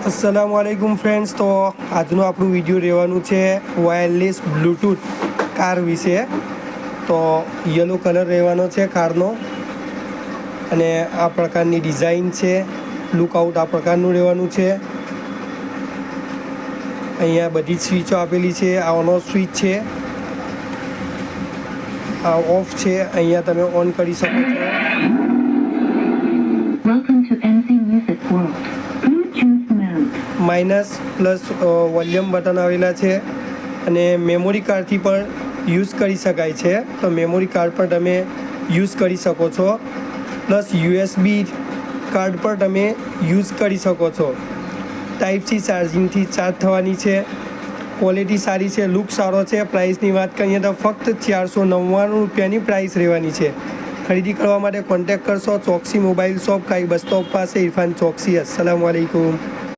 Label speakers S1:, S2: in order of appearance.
S1: अस्सलामुअलैकुम फ्रेंड्स। तो આજનો આપણું વિડીયો રહેવાનું છે વાયરલેસ બ્લૂટૂથ કાર વિશે। તો યલો કલર રહેવાનો છે કારનો અને આ પ્રકારની ડિઝાઇન છે। લુકઆઉટ આ પ્રકારનું રહેવાનું છે। અહીંયા બધી સ્વિચો આપેલી છે। આ ઓન ઓફ સ્વિચ છે, આ ઓફ છે। અહીંયા તમે ઓન કરી શકો છો।
S2: Welcome to MC Music World. Bluetooth mode.
S1: Minus plus volume button આવેલા છે અને મેમોરી કાર્ડથી પણ યુઝ કરી શકાય છે। તો મેમોરી કાર્ડ પર તમે યુઝ કરી શકો છો, પ્લસ યુએસબી કાર્ડ પર તમે યુઝ કરી શકો છો। ટાઈપ સી ચાર્જિંગથી ચાર્જ થવાની છે। ક્વોલિટી સારી છે, લુક સારો છે। પ્રાઇસની વાત કરીએ તો ફક્ત 499 રૂપિયાની પ્રાઇસ રહેવાની છે। ખરીદી કરવા માટે કોન્ટેક્ટ કરશો ચોકસી મોબાઈલ શોપ, કાઈ બસ સ્ટોપ પાસે, ઇરફાન ચોકસી। અસ્સલામુ અલૈકુમ।